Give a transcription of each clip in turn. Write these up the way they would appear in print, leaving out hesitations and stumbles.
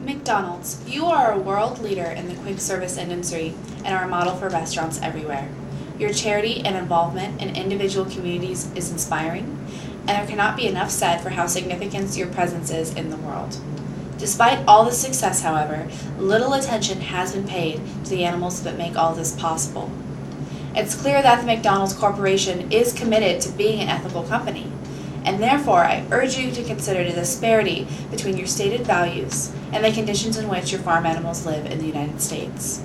McDonald's, you are a world leader in the quick service industry and are a model for restaurants everywhere. Your charity and involvement in individual communities is inspiring, and there cannot be enough said for how significant your presence is in the world. Despite all this success, however, little attention has been paid to the animals that make all this possible. It's clear that the McDonald's Corporation is committed to being an ethical company, and therefore I urge you to consider the disparity between your stated values and the conditions in which your farm animals live in the United States.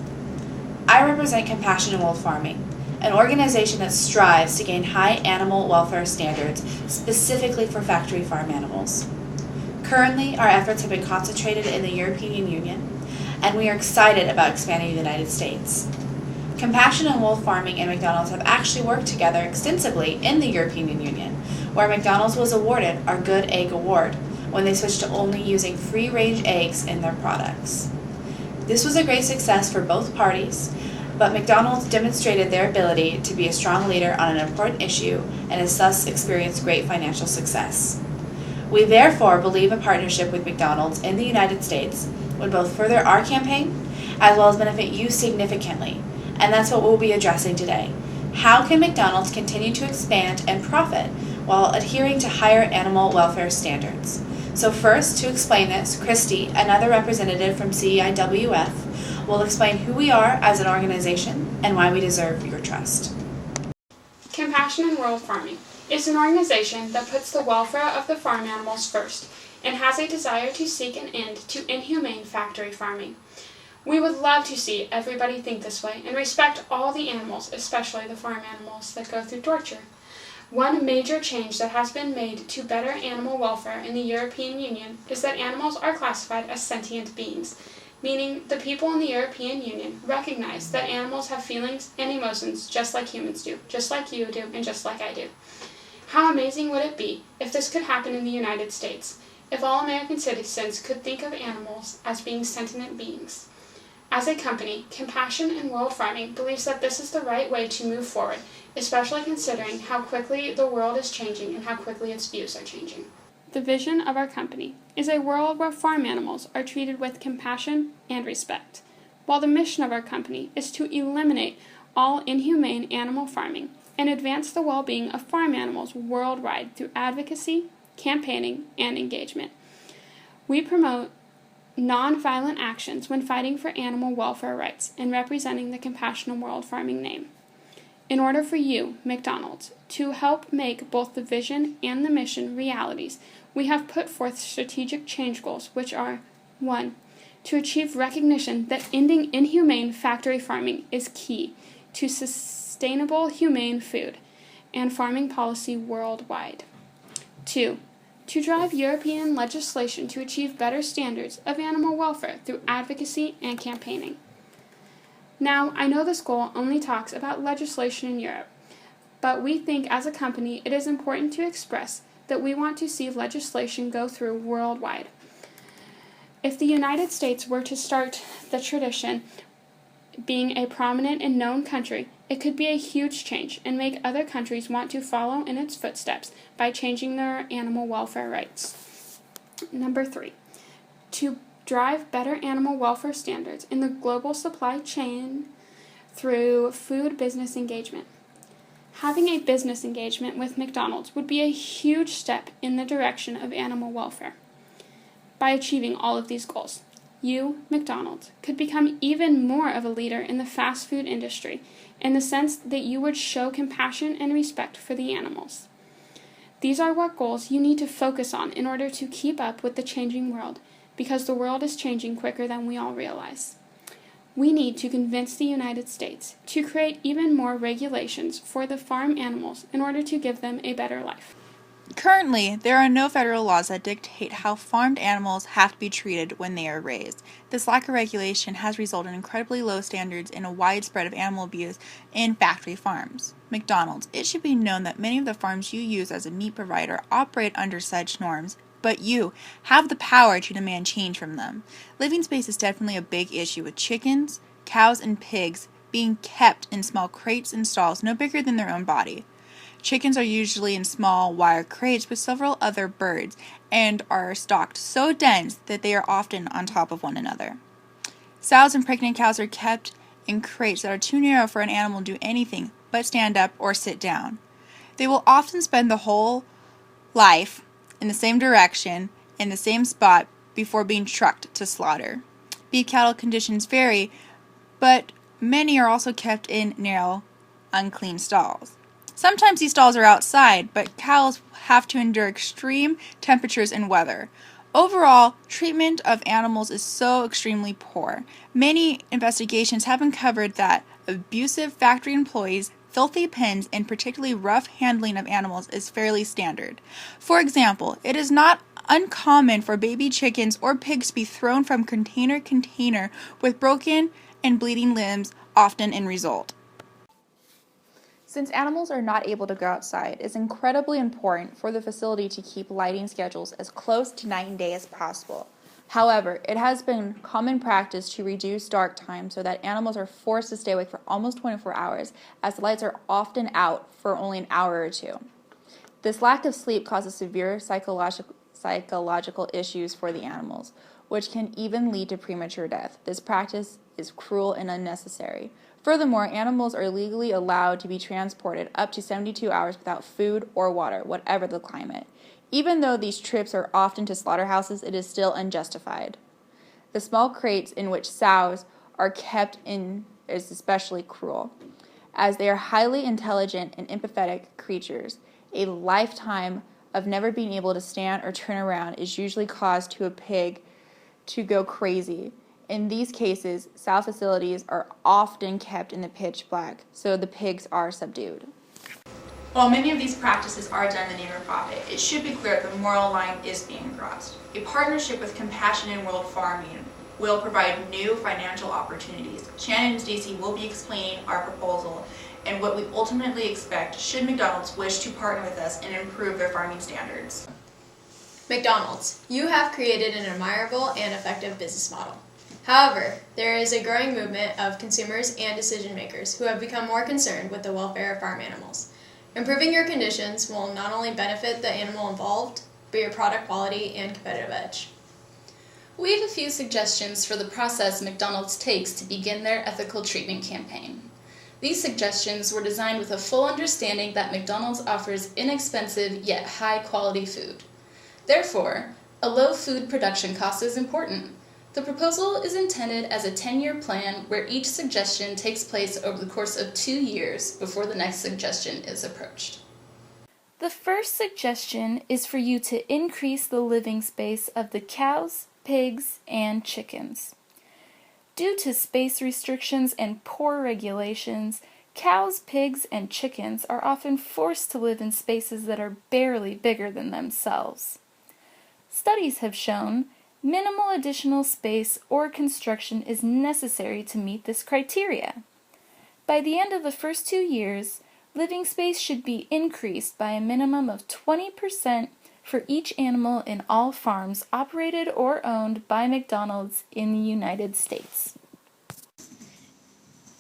I represent Compassion in Wolf Farming, an organization that strives to gain high animal welfare standards specifically for factory farm animals. Currently, our efforts have been concentrated in the European Union, and we are excited about expanding to the United States. Compassion in Wolf Farming and McDonald's have actually worked together extensively in the European Union, where McDonald's was awarded our Good Egg Award when they switched to only using free-range eggs in their products. This was a great success for both parties, but McDonald's demonstrated their ability to be a strong leader on an important issue and has thus experienced great financial success. We therefore believe a partnership with McDonald's in the United States would both further our campaign as well as benefit you significantly, and that's what we'll be addressing today. How can McDonald's continue to expand and profit while adhering to higher animal welfare standards? So first, to explain this, Christy, another representative from CIWF, will explain who we are as an organization and why we deserve your trust. Compassion in Rural Farming is an organization that puts the welfare of the farm animals first and has a desire to seek an end to inhumane factory farming. We would love to see everybody think this way and respect all the animals, especially the farm animals that go through torture. One major change that has been made to better animal welfare in the European Union is that animals are classified as sentient beings, meaning the people in the European Union recognize that animals have feelings and emotions just like humans do, just like you do, and just like I do. How amazing would it be if this could happen in the United States, if all American citizens could think of animals as being sentient beings? As a company, Compassion in World Farming believes that this is the right way to move forward, especially considering how quickly the world is changing and how quickly its views are changing. The vision of our company is a world where farm animals are treated with compassion and respect, while the mission of our company is to eliminate all inhumane animal farming and advance the well-being of farm animals worldwide through advocacy, campaigning, and engagement. We promote non-violent actions when fighting for animal welfare rights and representing the Compassion in World Farming name. In order for you, McDonald's, to help make both the vision and the mission realities, we have put forth strategic change goals, which are 1. To achieve recognition that ending inhumane factory farming is key to sustainable humane food and farming policy worldwide. 2. To drive European legislation to achieve better standards of animal welfare through advocacy and campaigning. Now, I know this goal only talks about legislation in Europe, but we think as a company it is important to express that we want to see legislation go through worldwide. If the United States were to start the tradition being a prominent and known country, it could be a huge change and make other countries want to follow in its footsteps by changing their animal welfare rights. 3. To drive better animal welfare standards in the global supply chain through food business engagement. Having a business engagement with McDonald's would be a huge step in the direction of animal welfare. By achieving all of these goals, you, McDonald's, could become even more of a leader in the fast food industry in the sense that you would show compassion and respect for the animals. These are what goals you need to focus on in order to keep up with the changing world, because the world is changing quicker than we all realize. We need to convince the United States to create even more regulations for the farm animals in order to give them a better life. Currently, there are no federal laws that dictate how farmed animals have to be treated when they are raised. This lack of regulation has resulted in incredibly low standards and a widespread of animal abuse in factory farms. McDonald's, it should be known that many of the farms you use as a meat provider operate under such norms, but you have the power to demand change from them. Living space is definitely a big issue with chickens, cows, and pigs being kept in small crates and stalls no bigger than their own body. Chickens are usually in small wire crates with several other birds and are stocked so dense that they are often on top of one another. Sows and pregnant cows are kept in crates that are too narrow for an animal to do anything but stand up or sit down. They will often spend the whole life in the same direction, in the same spot, before being trucked to slaughter. Beef cattle conditions vary, but many are also kept in narrow, unclean stalls. Sometimes these stalls are outside, but cows have to endure extreme temperatures and weather. Overall, treatment of animals is so extremely poor. Many investigations have uncovered that abusive factory employees, filthy pens, and particularly rough handling of animals is fairly standard. For example, it is not uncommon for baby chickens or pigs to be thrown from container to container with broken and bleeding limbs often in result. Since animals are not able to go outside, it's incredibly important for the facility to keep lighting schedules as close to night and day as possible. However, it has been common practice to reduce dark time so that animals are forced to stay awake for almost 24 hours, as the lights are often out for only an hour or two. This lack of sleep causes severe psychological issues for the animals, which can even lead to premature death. This practice is cruel and unnecessary. Furthermore, animals are legally allowed to be transported up to 72 hours without food or water, whatever the climate. Even though these trips are often to slaughterhouses, it is still unjustified. The small crates in which sows are kept in is especially cruel, as they are highly intelligent and empathetic creatures. A lifetime of never being able to stand or turn around is usually caused to a pig to go crazy. In these cases, sow facilities are often kept in the pitch black, so the pigs are subdued. While many of these practices are done in the name of profit, it should be clear that the moral line is being crossed. A partnership with Compassion in World Farming will provide new financial opportunities. Shannon and Stacy will be explaining our proposal and what we ultimately expect should McDonald's wish to partner with us and improve their farming standards. McDonald's, you have created an admirable and effective business model. However, there is a growing movement of consumers and decision makers who have become more concerned with the welfare of farm animals. Improving your conditions will not only benefit the animal involved, but your product quality and competitive edge. We have a few suggestions for the process McDonald's takes to begin their ethical treatment campaign. These suggestions were designed with a full understanding that McDonald's offers inexpensive yet high-quality food. Therefore, a low food production cost is important. The proposal is intended as a 10-year plan where each suggestion takes place over the course of 2 years before the next suggestion is approached. The first suggestion is for you to increase the living space of the cows, pigs, and chickens. Due to space restrictions and poor regulations, cows, pigs, and chickens are often forced to live in spaces that are barely bigger than themselves. Studies have shown minimal additional space or construction is necessary to meet this criteria. By the end of the first 2 years, living space should be increased by a minimum of 20% for each animal in all farms operated or owned by McDonald's in the United States.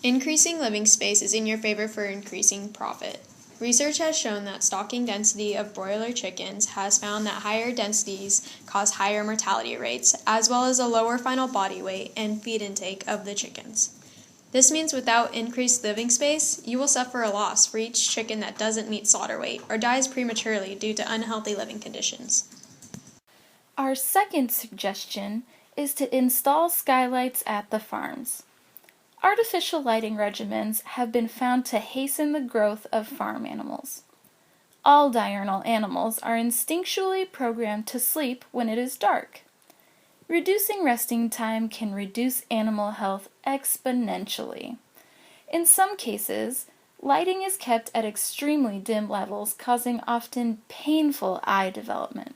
Increasing living space is in your favor for increasing profit. Research has shown that stocking density of broiler chickens has found that higher densities cause higher mortality rates, as well as a lower final body weight and feed intake of the chickens. This means without increased living space, you will suffer a loss for each chicken that doesn't meet slaughter weight or dies prematurely due to unhealthy living conditions. Our second suggestion is to install skylights at the farms. Artificial lighting regimens have been found to hasten the growth of farm animals. All diurnal animals are instinctually programmed to sleep when it is dark. Reducing resting time can reduce animal health exponentially. In some cases, lighting is kept at extremely dim levels, causing often painful eye development.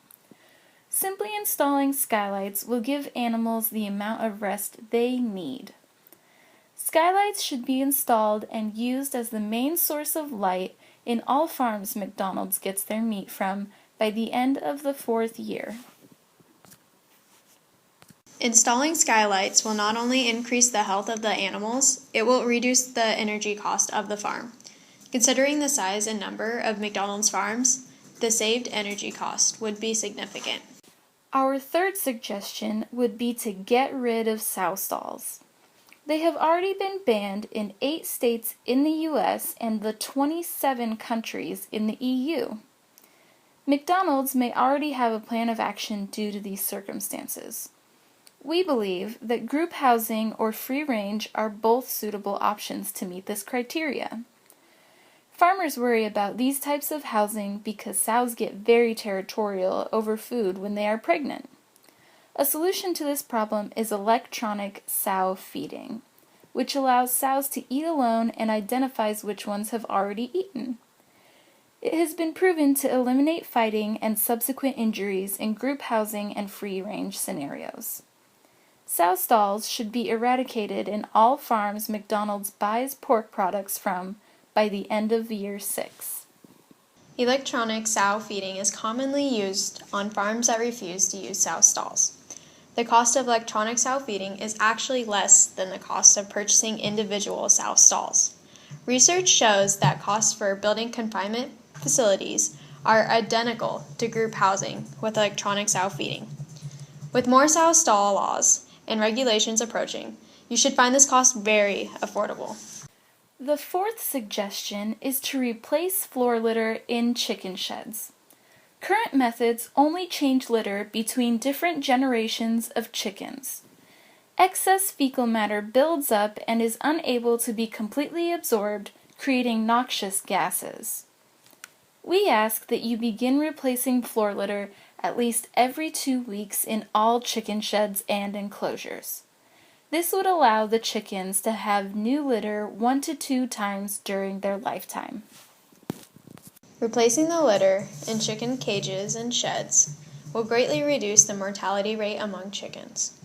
Simply installing skylights will give animals the amount of rest they need. Skylights should be installed and used as the main source of light in all farms McDonald's gets their meat from by the end of the 4th year. Installing skylights will not only increase the health of the animals, it will reduce the energy cost of the farm. Considering the size and number of McDonald's farms, the saved energy cost would be significant. Our third suggestion would be to get rid of sow stalls. They have already been banned in 8 states in the U.S. and the 27 countries in the EU. McDonald's may already have a plan of action due to these circumstances. We believe that group housing or free range are both suitable options to meet this criteria. Farmers worry about these types of housing because sows get very territorial over food when they are pregnant. A solution to this problem is electronic sow feeding, which allows sows to eat alone and identifies which ones have already eaten. It has been proven to eliminate fighting and subsequent injuries in group housing and free-range scenarios. Sow stalls should be eradicated in all farms McDonald's buys pork products from by the end of year 6. Electronic sow feeding is commonly used on farms that refuse to use sow stalls. The cost of electronic sow feeding is actually less than the cost of purchasing individual sow stalls. Research shows that costs for building confinement facilities are identical to group housing with electronic sow feeding. With more sow stall laws and regulations approaching, you should find this cost very affordable. The fourth suggestion is to replace floor litter in chicken sheds. Current methods only change litter between different generations of chickens. Excess fecal matter builds up and is unable to be completely absorbed, creating noxious gases. We ask that you begin replacing floor litter at least every 2 weeks in all chicken sheds and enclosures. This would allow the chickens to have new litter 1 to 2 times during their lifetime. Replacing the litter in chicken cages and sheds will greatly reduce the mortality rate among chickens.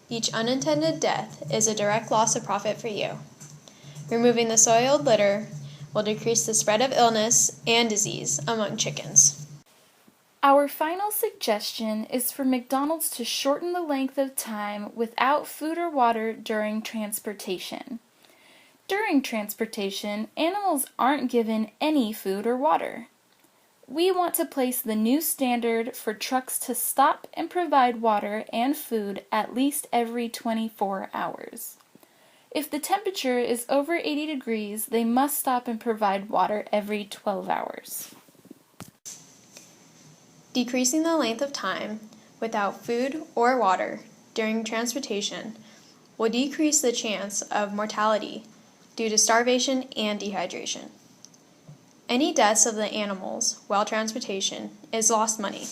Each unintended death is a direct loss of profit for you. Removing the soiled litter will decrease the spread of illness and disease among chickens. Our final suggestion is for McDonald's to shorten the length of time without food or water during transportation. During transportation, animals aren't given any food or water. We want to place the new standard for trucks to stop and provide water and food at least every 24 hours. If the temperature is over 80 degrees, they must stop and provide water every 12 hours. Decreasing the length of time without food or water during transportation will decrease the chance of mortality due to starvation and dehydration. Any deaths of the animals while transportation is lost money.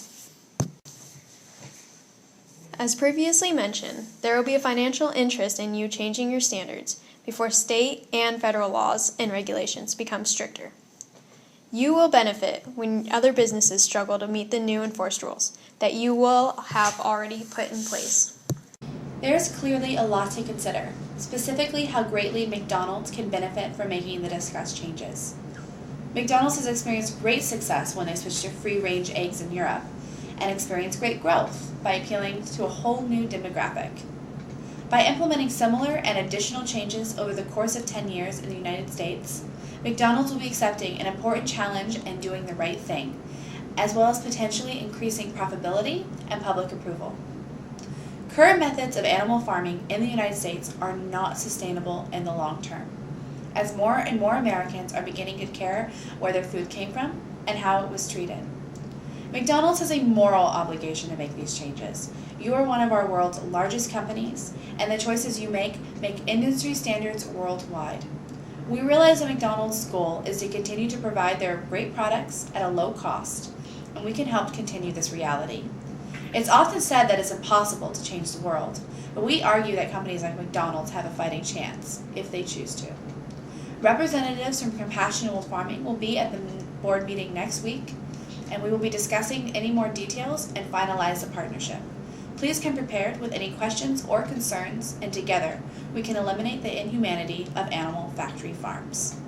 As previously mentioned, there will be a financial interest in you changing your standards before state and federal laws and regulations become stricter. You will benefit when other businesses struggle to meet the new enforced rules that you will have already put in place. There is clearly a lot to consider, specifically how greatly McDonald's can benefit from making the discussed changes. McDonald's has experienced great success when they switched to free-range eggs in Europe, and experienced great growth by appealing to a whole new demographic. By implementing similar and additional changes over the course of 10 years in the United States, McDonald's will be accepting an important challenge and doing the right thing, as well as potentially increasing profitability and public approval. Current methods of animal farming in the United States are not sustainable in the long term, as more and more Americans are beginning to care where their food came from and how it was treated. McDonald's has a moral obligation to make these changes. You are one of our world's largest companies, and the choices you make industry standards worldwide. We realize that McDonald's goal is to continue to provide their great products at a low cost, and we can help continue this reality. It's often said that it's impossible to change the world, but we argue that companies like McDonald's have a fighting chance, if they choose to. Representatives from Compassion in World Farming will be at the board meeting next week, and we will be discussing any more details and finalize the partnership. Please come prepared with any questions or concerns, and together we can eliminate the inhumanity of animal factory farms.